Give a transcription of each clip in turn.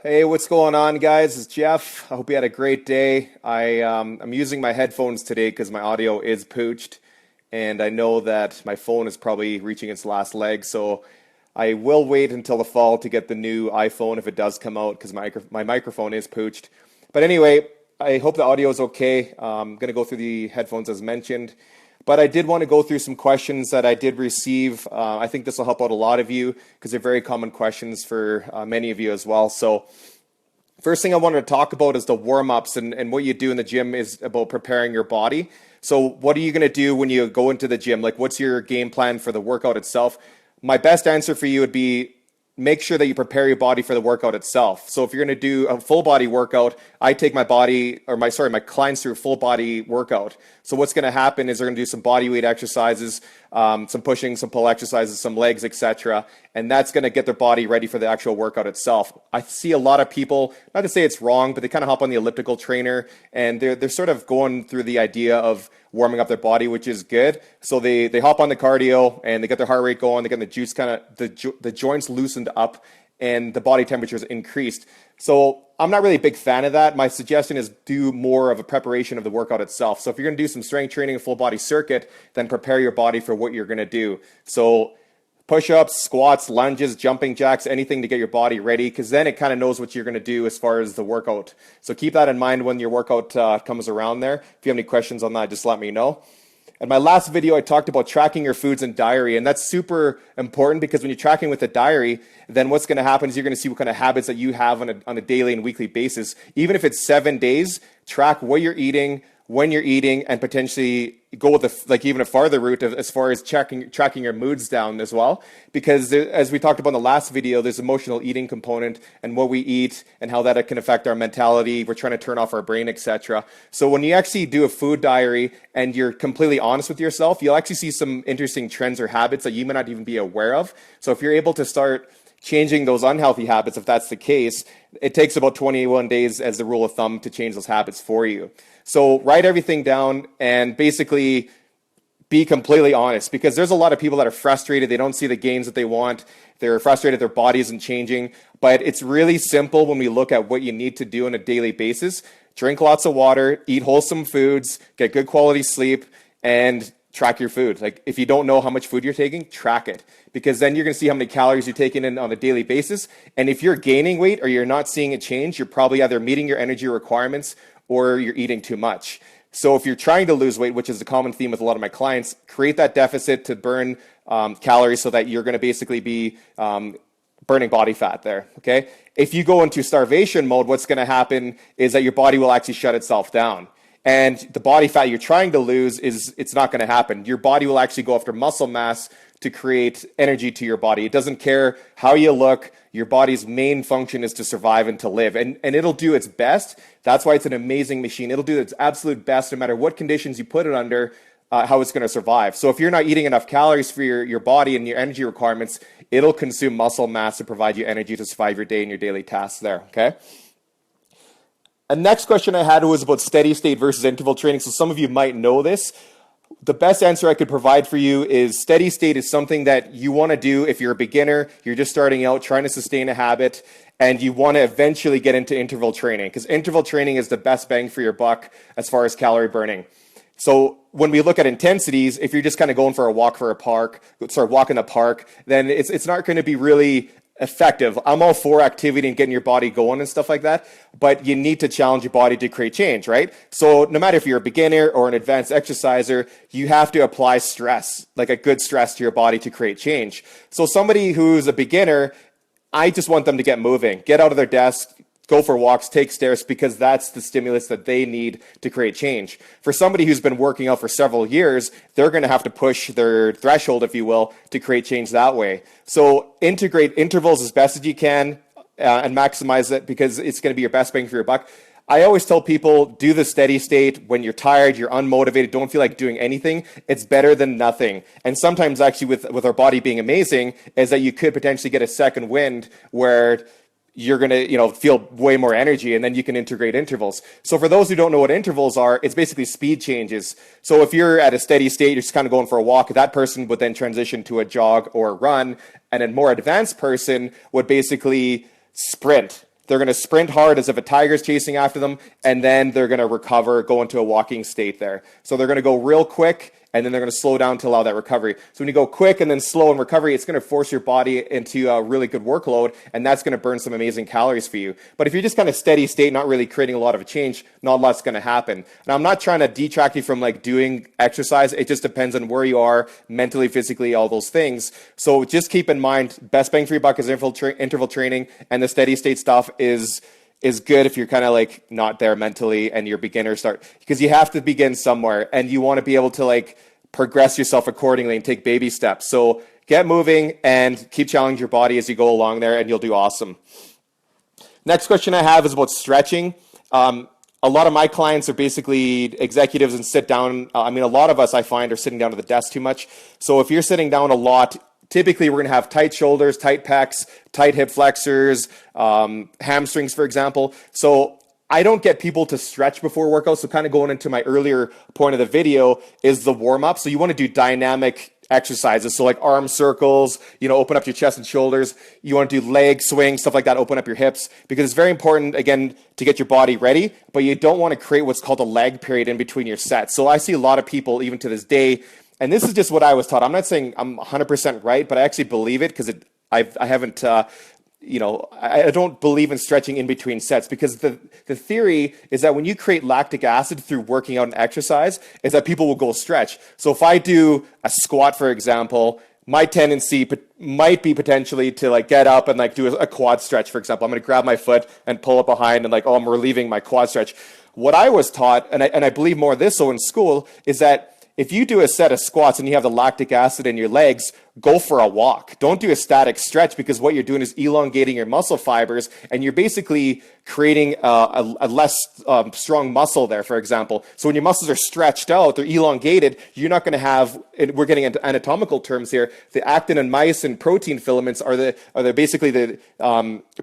Hey, what's going on, guys? It's Jeff. I hope you had a great day. I'm using my headphones today because my audio is pooched, and I know that my phone is probably reaching its last leg. So I will wait until the fall to get the new iPhone if it does come out because my microphone is pooched. But anyway, I hope the audio is okay. I'm going to go through the headphones as mentioned. But I did want to go through some questions that I did receive. I think this will help out a lot of you because they're very common questions for many of you as well. So first thing I wanted to talk about is the warm-ups, and what you do in the gym is about preparing your body. So what are you going to do when you go into the gym? Like, what's your game plan for the workout itself? My best answer for you would be make sure that you prepare your body for the workout itself. So if you're going to do a full body workout, I take my clients through a full body workout. So what's going to happen is they're going to do some body weight exercises, some pushing, some pull exercises, some legs, etc. And that's going to get their body ready for the actual workout itself. I see a lot of people, not to say it's wrong, but they kind of hop on the elliptical trainer and they're sort of going through the idea of warming up their body, which is good. So they hop on the cardio and they get their heart rate going, they get the juice the joints loosened up and the body temperature is increased. So I'm not really a big fan of that. My suggestion is do more of a preparation of the workout itself. So if you're going to do some strength training, a full body circuit, then prepare your body for what you're going to do. So push-ups, squats, lunges, jumping jacks, anything to get your body ready, because then it kind of knows what you're going to do as far as the workout. So keep that in mind when your workout comes around there. If you have any questions on that, just let me know. In my last video, I talked about tracking your foods and diary, and that's super important because when you're tracking with a diary, then what's going to happen is you're going to see what kind of habits that you have on a daily and weekly basis. Even if it's 7 days, track what you're eating, when you're eating, and potentially go with even a farther route as far as tracking your moods down as well. Because as we talked about in the last video, there's emotional eating component and what we eat and how that can affect our mentality. We're trying to turn off our brain, etc. So when you actually do a food diary and you're completely honest with yourself, you'll actually see some interesting trends or habits that you may not even be aware of. So if you're able to start changing those unhealthy habits, if that's the case, it takes about 21 days as the rule of thumb to change those habits for you. So write everything down and basically be completely honest, because there's a lot of people that are frustrated. They don't see the gains that they want. They're frustrated their body isn't changing. But it's really simple when we look at what you need to do on a daily basis. Drink lots of water, eat wholesome foods, get good quality sleep, and track your food. Like, if you don't know how much food you're taking, track it, because then you're going to see how many calories you're taking in on a daily basis. And if you're gaining weight or you're not seeing a change, you're probably either meeting your energy requirements or you're eating too much. So if you're trying to lose weight, which is a common theme with a lot of my clients, create that deficit to burn calories so that you're going to basically be burning body fat there, okay? If you go into starvation mode, what's going to happen is that your body will actually shut itself down. And the body fat you're trying to lose it's not going to happen. Your body will actually go after muscle mass to create energy to your body. It doesn't care how you look. Your body's main function is to survive and to live. And it'll do its best. That's why it's an amazing machine. It'll do its absolute best no matter what conditions you put it under, how it's going to survive. So if you're not eating enough calories for your body and your energy requirements, it'll consume muscle mass to provide you energy to survive your day and your daily tasks there, okay? The next question I had was about steady state versus interval training. So some of you might know this. The best answer I could provide for you is steady state is something that you want to do if you're a beginner, you're just starting out, trying to sustain a habit, and you want to eventually get into interval training, because interval training is the best bang for your buck as far as calorie burning. So when we look at intensities, if you're just kind of going for a walk in the park, then it's not going to be really effective. I'm all for activity and getting your body going and stuff like that, but you need to challenge your body to create change, right? So no matter if you're a beginner or an advanced exerciser, you have to apply stress, like a good stress to your body to create change. So somebody who's a beginner, I just want them to get moving, get out of their desk, go for walks, take stairs, because that's the stimulus that they need to create change. For somebody who's been working out for several years, they're going to have to push their threshold, if you will, to create change that way. So integrate intervals as best as you can and maximize it, because it's going to be your best bang for your buck. I always tell people, do the steady state when you're tired, you're unmotivated, don't feel like doing anything. It's better than nothing. And sometimes actually with our body being amazing is that you could potentially get a second wind where you're going to, feel way more energy, and then you can integrate intervals. So for those who don't know what intervals are, it's basically speed changes. So if you're at a steady state, you're just kind of going for a walk, that person would then transition to a jog or a run, and a more advanced person would basically sprint. They're going to sprint hard as if a tiger's chasing after them, and then they're going to recover, go into a walking state there. So they're going to go real quick, and then they're going to slow down to allow that recovery. So when you go quick and then slow in recovery, it's going to force your body into a really good workload, and that's going to burn some amazing calories for you. But if you're just kind of steady state, not really creating a lot of a change, not a lot's going to happen. Now, I'm not trying to detract you from like doing exercise. It just depends on where you are mentally, physically, all those things. So just keep in mind, best bang for your buck is interval training, and the steady state stuff is good if you're kind of like not there mentally and you're beginner start, because you have to begin somewhere and you want to be able to like progress yourself accordingly and take baby steps. So get moving and keep challenging your body as you go along there, and you'll do awesome. Next question I have is about stretching. A lot of my clients are basically executives and sit down. I mean, a lot of us I find are sitting down at the desk too much. So if you're sitting down a lot, typically we're going to have tight shoulders, tight pecs, tight hip flexors, hamstrings, for example. So I don't get people to stretch before workouts. So kind of going into my earlier point of the video is the warm up. So you want to do dynamic exercises. So like arm circles, open up your chest and shoulders. You want to do leg swings, stuff like that, open up your hips, because it's very important, again, to get your body ready, but you don't want to create what's called a lag period in between your sets. So I see a lot of people, even to this day, and this is just what I was taught. I'm not saying I'm 100% right, but I actually believe it because I haven't, I don't believe in stretching in between sets, because the theory is that when you create lactic acid through working out and exercise, is that people will go stretch. So if I do a squat, for example, my tendency might be potentially to like get up and like do a quad stretch, for example. I'm going to grab my foot and pull it behind and like, oh, I'm relieving my quad stretch. What I was taught, and I believe more of this so in school, is that if you do a set of squats and you have the lactic acid in your legs, go for a walk. Don't do a static stretch, because what you're doing is elongating your muscle fibers, and you're basically creating a less strong muscle there, for example. So when your muscles are stretched out, they're elongated, you're not going to have, and we're getting into anatomical terms here, the actin and myosin protein filaments are basically the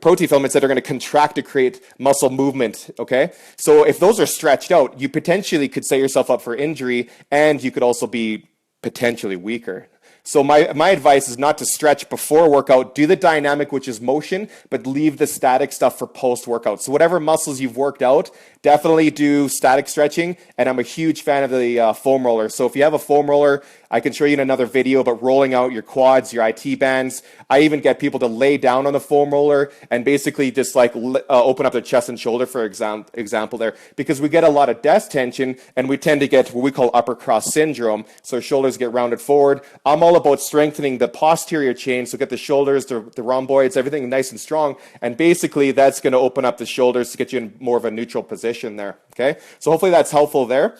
protein filaments that are going to contract to create muscle movement, okay? So if those are stretched out, you potentially could set yourself up for injury, and you could also be potentially weaker. So my advice is not to stretch before workout. Do the dynamic, which is motion, but leave the static stuff for post-workout. So whatever muscles you've worked out, definitely do static stretching. And I'm a huge fan of the foam roller. So if you have a foam roller, I can show you in another video about rolling out your quads, your IT bands. I even get people to lay down on the foam roller and basically just like open up their chest and shoulder, for example there, because we get a lot of desk tension and we tend to get what we call upper cross syndrome. So shoulders get rounded forward. I'm all about strengthening the posterior chain, so get the shoulders, the rhomboids, everything nice and strong, and basically that's going to open up the shoulders to get you in more of a neutral position there, okay? So hopefully that's helpful there.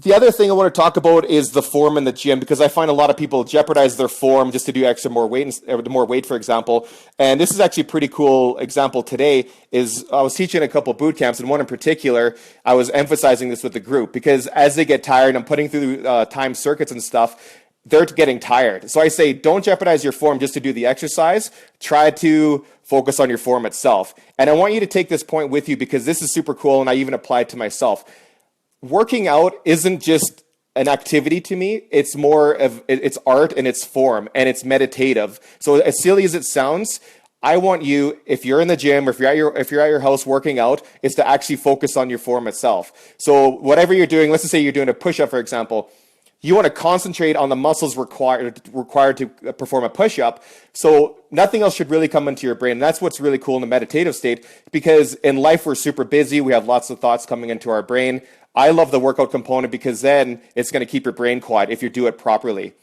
The other thing I want to talk about is the form in the gym, because I find a lot of people jeopardize their form just to do more weight, for example. And this is actually a pretty cool example today. Is I was teaching a couple boot camps, and one in particular, I was emphasizing this with the group, because as they get tired, I'm putting through time circuits and stuff, they're getting tired. So I say, don't jeopardize your form just to do the exercise. Try to focus on your form itself. And I want you to take this point with you, because this is super cool, and I even apply it to myself. Working out isn't just an activity to me. It's more of, it's art and it's form and it's meditative. So as silly as it sounds, I want you, if you're in the gym or if you're at your house working out, is to actually focus on your form itself. So whatever you're doing, let's just say you're doing a push-up, for example, you want to concentrate on the muscles required to perform a push-up. So nothing else should really come into your brain. And that's what's really cool in the meditative state, because in life we're super busy. We have lots of thoughts coming into our brain. I love the workout component, because then it's going to keep your brain quiet if you do it properly.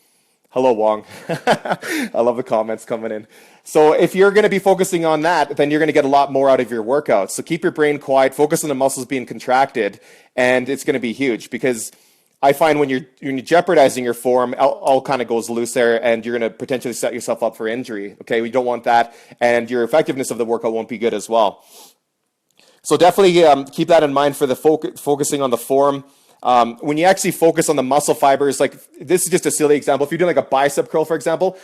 Hello, Wong. I love the comments coming in. So if you're going to be focusing on that, then you're going to get a lot more out of your workouts. So keep your brain quiet, focus on the muscles being contracted, and it's going to be huge, because I find when you're jeopardizing your form, all kind of goes loose there, and you're going to potentially set yourself up for injury. Okay, we don't want that, and your effectiveness of the workout won't be good as well. So definitely keep that in mind for the focusing on the form. When you actually focus on the muscle fibers, like this is just a silly example. If you're doing like a bicep curl, for example,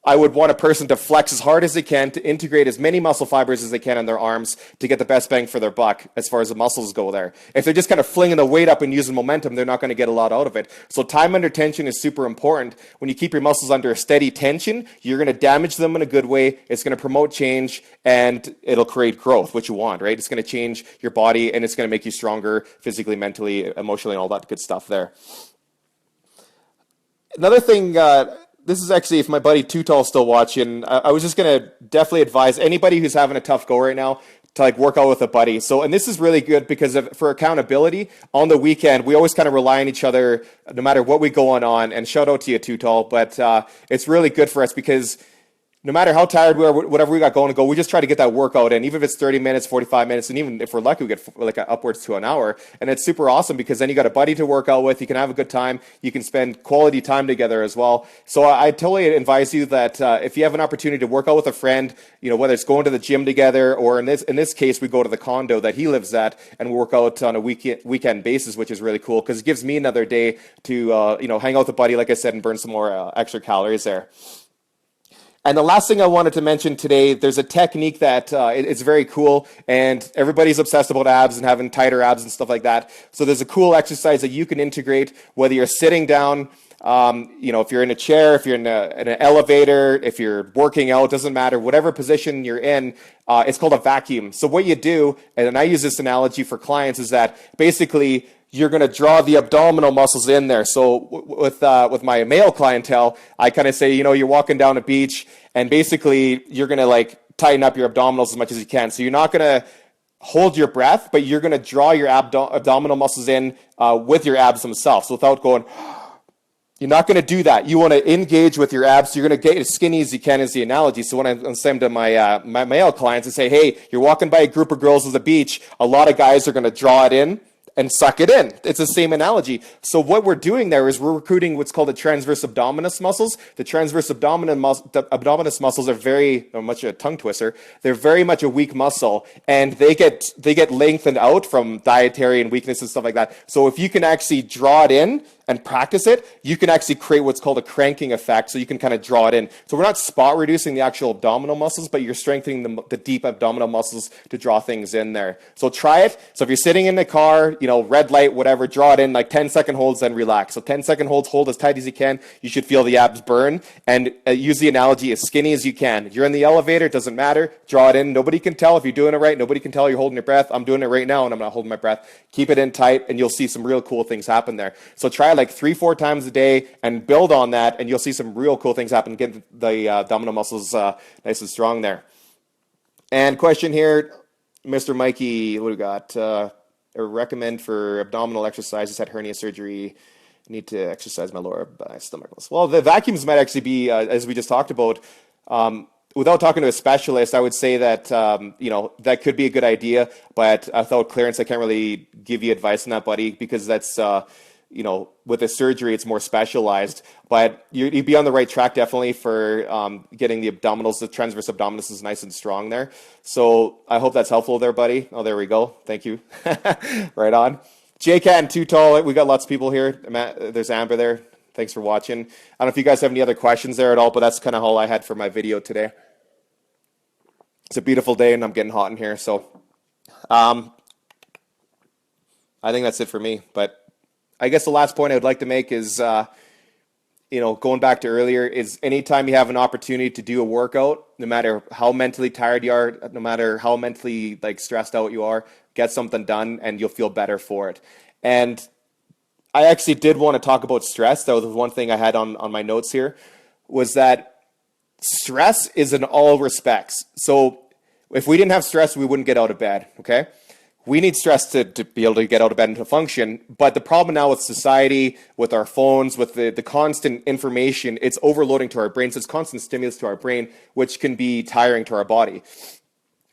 I would want a person to flex as hard as they can, to integrate as many muscle fibers as they can in their arms to get the best bang for their buck as far as the muscles go there. If they're just kind of flinging the weight up and using momentum, they're not going to get a lot out of it. So time under tension is super important. When you keep your muscles under a steady tension, you're going to damage them in a good way. It's going to promote change, and it'll create growth, which you want, right? It's going to change your body, and it's going to make you stronger physically, mentally, emotionally, and all that good stuff there. Another thing, this is actually, if my buddy Too Tall is still watching, I was just going to definitely advise anybody who's having a tough go right now to like work out with a buddy. So, and this is really good because for accountability on the weekend, we always kind of rely on each other no matter what we go on. And shout out to you, Too Tall. But it's really good for us because no matter how tired we are, whatever we got going to go, we just try to get that workout in, even if it's 30 minutes, 45 minutes, and even if we're lucky, we get like upwards to an hour. And it's super awesome because then you got a buddy to work out with. You can have a good time. You can spend quality time together as well. So I totally advise you that if you have an opportunity to work out with a friend, you know, whether it's going to the gym together or in this case, we go to the condo that he lives at and we work out on a weekend basis, which is really cool because it gives me another day to hang out with a buddy, like I said, and burn some more extra calories there. And the last thing I wanted to mention today, there's a technique that it's very cool, and everybody's obsessed about abs and having tighter abs and stuff like that. So there's a cool exercise that you can integrate, whether you're sitting down, if you're in a chair, if you're in an elevator, if you're working out, doesn't matter, whatever position you're in, it's called a vacuum. So what you do, and I use this analogy for clients, is that basically you're going to draw the abdominal muscles in there. So with my male clientele, I kind of say, you're walking down a beach and basically you're going to like tighten up your abdominals as much as you can. So you're not going to hold your breath, but you're going to draw your abdominal muscles in with your abs themselves. So without going, you're not going to do that. You want to engage with your abs. So you're going to get as skinny as you can is the analogy. So when I'm saying to my male clients and say, hey, you're walking by a group of girls at the beach, a lot of guys are going to draw it in and suck it in. It's the same analogy. So what we're doing there is we're recruiting what's called the transverse abdominis muscles. The transverse abdominis muscles are very much a tongue twister. They're very much a weak muscle, and they get lengthened out from dietary and weakness and stuff like that. So if you can actually draw it in and practice it, you can actually create what's called a cranking effect. So you can kind of draw it in. So we're not spot reducing the actual abdominal muscles, but you're strengthening the deep abdominal muscles to draw things in there. So try it. So if you're sitting in the car, red light, whatever, draw it in like 10-second holds, then relax. So 10-second holds, hold as tight as you can. You should feel the abs burn, and use the analogy as skinny as you can. You're in the elevator, it doesn't matter. Draw it in. Nobody can tell if you're doing it right. Nobody can tell you're holding your breath. I'm doing it right now, and I'm not holding my breath. Keep it in tight, and you'll see some real cool things happen there. So try like 3-4 times a day and build on that, and you'll see some real cool things happen. Get the abdominal muscles nice and strong there. And question here, Mr. Mikey, what do we got? Recommend for abdominal exercises, had hernia surgery, need to exercise my lower stomach muscles. Well, the vacuums might actually be, as we just talked about, without talking to a specialist, I would say that, that could be a good idea, but without clearance, I can't really give you advice on that, buddy, because that's, with a surgery, it's more specialized, but you'd be on the right track definitely for getting the abdominals. The transverse abdominis is nice and strong there. So I hope that's helpful there, buddy. Oh, there we go. Thank you. Right on. J-Cat and Too Tall. We got lots of people here. There's Amber there. Thanks for watching. I don't know if you guys have any other questions there at all, but that's kind of all I had for my video today. It's a beautiful day and I'm getting hot in here. So I think that's it for me, but I guess the last point I would like to make is, going back to earlier, is anytime you have an opportunity to do a workout, no matter how mentally tired you are, no matter how mentally stressed out you are, get something done and you'll feel better for it. And I actually did want to talk about stress. That was one thing I had on my notes here, was that stress is in all respects. So if we didn't have stress, we wouldn't get out of bed, okay? We need stress to be able to get out of bed and to function. But the problem now with society, with our phones, with the constant information, it's overloading to our brains. It's constant stimulus to our brain, which can be tiring to our body.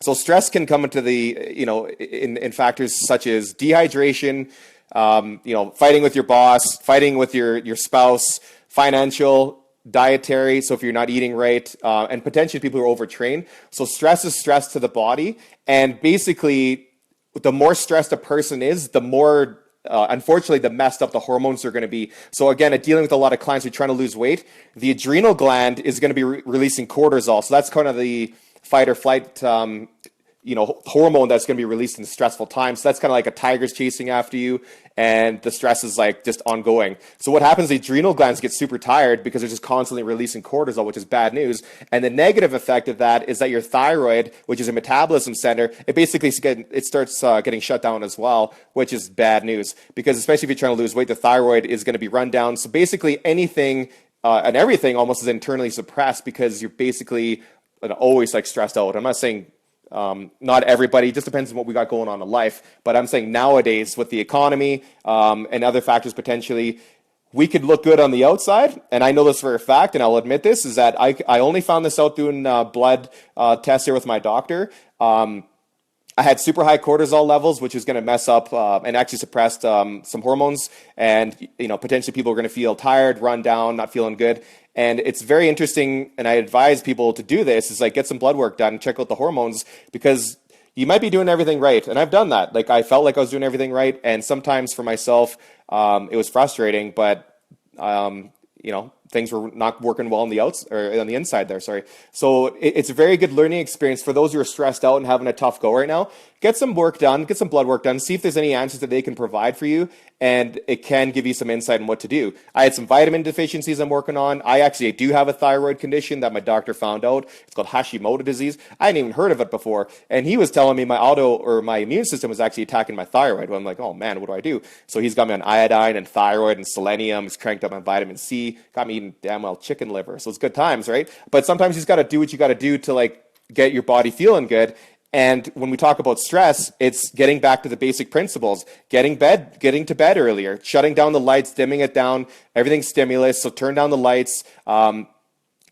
So stress can come into in factors such as dehydration, fighting with your boss, fighting with your spouse, financial, dietary, so if you're not eating right, and potentially people who are overtrained. So stress is stress to the body, and basically the more stressed a person is, the more unfortunately, the messed up the hormones are going to be. So again, at dealing with a lot of clients who are trying to lose weight, the adrenal gland is going to be releasing cortisol. So that's kind of the fight or flight hormone that's going to be released in stressful times. So that's kind of like a tiger's chasing after you, and the stress is like just ongoing. So what happens, the adrenal glands get super tired because they're just constantly releasing cortisol, which is bad news. And the negative effect of that is that your thyroid, which is a metabolism center, it starts getting shut down as well, which is bad news, because especially if you're trying to lose weight, the thyroid is going to be run down. So basically anything and everything almost is internally suppressed because you're basically always like stressed out. I'm not saying not everybody, it just depends on what we got going on in life. But I'm saying nowadays with the economy and other factors potentially, we could look good on the outside. And I know this for a fact, and I'll admit this, is that I only found this out doing blood tests here with my doctor. I had super high cortisol levels, which is going to mess up and actually suppressed some hormones. And, potentially people are going to feel tired, run down, not feeling good. And it's very interesting, and I advise people to do this, is like get some blood work done, check out the hormones, because you might be doing everything right. And I've done that. Like I felt like I was doing everything right. And sometimes for myself, it was frustrating, but, things were not working well on the on the inside there. Sorry. So it's a very good learning experience for those who are stressed out and having a tough go right now. Get some work done, get some blood work done, see if there's any answers that they can provide for you, and it can give you some insight on what to do. I had some vitamin deficiencies I'm working on. I do have a thyroid condition that my doctor found out. It's called Hashimoto disease. I hadn't even heard of it before. And he was telling me my immune system was actually attacking my thyroid. Well, I'm like, oh man, what do? So he's got me on iodine and thyroid and selenium. He's cranked up my vitamin C, got me eating damn well chicken liver. So it's good times, right? But sometimes you just got to do what you got to do to like get your body feeling good. And when we talk about stress, it's getting back to the basic principles, getting to bed earlier, shutting down the lights, dimming it down, everything's stimulus. So turn down the lights.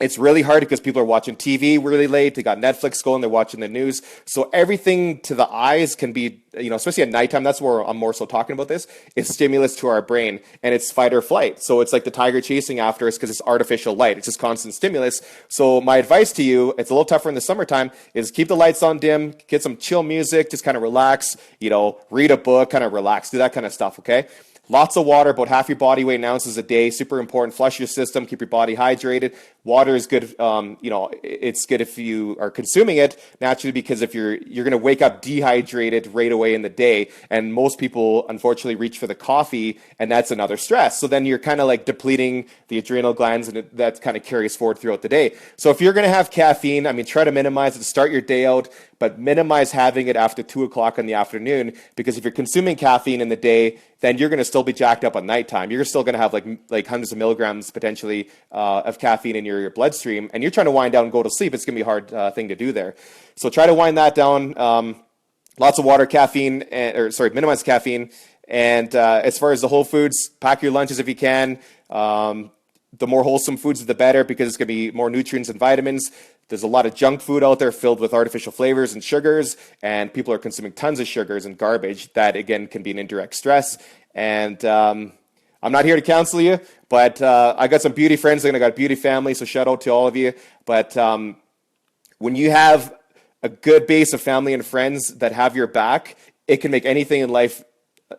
It's really hard because people are watching TV really late. They got Netflix going. They're watching the news. So everything to the eyes can be, especially at nighttime, that's where I'm more so talking about this, is stimulus to our brain, and it's fight or flight. So it's like the tiger chasing after us because it's artificial light. It's just constant stimulus. So my advice to you, it's a little tougher in the summertime, is keep the lights on dim, get some chill music, just kind of relax, read a book, kind of relax, do that kind of stuff, okay? Lots of water, about half your body weight in ounces a day, super important. Flush your system, keep your body hydrated. Water is good, it's good if you are consuming it naturally, because if you're going to wake up dehydrated right away in the day, and most people unfortunately reach for the coffee, and that's another stress. So then you're kind of like depleting the adrenal glands, and that kind of carries forward throughout the day. So if you're going to have caffeine, try to minimize it to start your day out, but minimize having it after 2 o'clock in the afternoon, because if you're consuming caffeine in the day, then you're going to still be jacked up at nighttime. You're still going to have like hundreds of milligrams potentially of caffeine in your bloodstream, and you're trying to wind down and go to sleep. It's going to be a hard thing to do there. So try to wind that down. Lots of water, minimize caffeine. And as far as the whole foods, pack your lunches if you can. The more wholesome foods, the better, because it's going to be more nutrients and vitamins. There's a lot of junk food out there filled with artificial flavors and sugars, and people are consuming tons of sugars and garbage. That, again, can be an indirect stress. And I'm not here to counsel you, but I got some beauty friends and I got a beauty family, so shout out to all of you. But when you have a good base of family and friends that have your back, it can make anything in life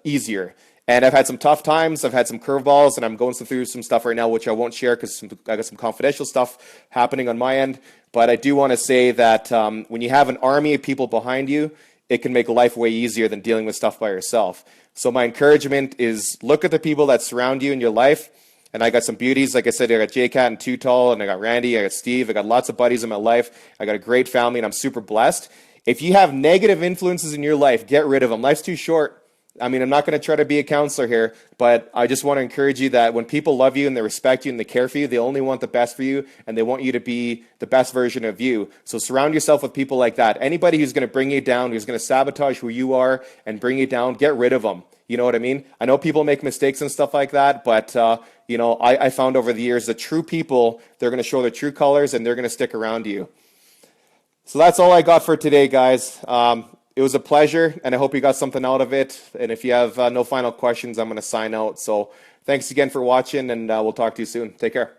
easier. And I've had some tough times, I've had some curveballs, and I'm going through some stuff right now which I won't share because I got some confidential stuff happening on my end. But I do want to say that when you have an army of people behind you, it can make life way easier than dealing with stuff by yourself. So my encouragement is look at the people that surround you in your life. And I got some beauties. Like I said, I got J-Cat and Too Tall, and I got Randy, I got Steve. I got lots of buddies in my life. I got a great family, and I'm super blessed. If you have negative influences in your life, get rid of them. Life's too short. I'm not going to try to be a counselor here, but I just want to encourage you that when people love you and they respect you and they care for you, they only want the best for you, and they want you to be the best version of you. So surround yourself with people like that. Anybody who's going to bring you down, who's going to sabotage who you are and bring you down, get rid of them. You know what I mean? I know people make mistakes and stuff like that, but I found over the years that true people, they're going to show their true colors and they're going to stick around you. So that's all I got for today, guys. It was a pleasure, and I hope you got something out of it. And if you have no final questions, I'm going to sign out. So thanks again for watching, and we'll talk to you soon. Take care.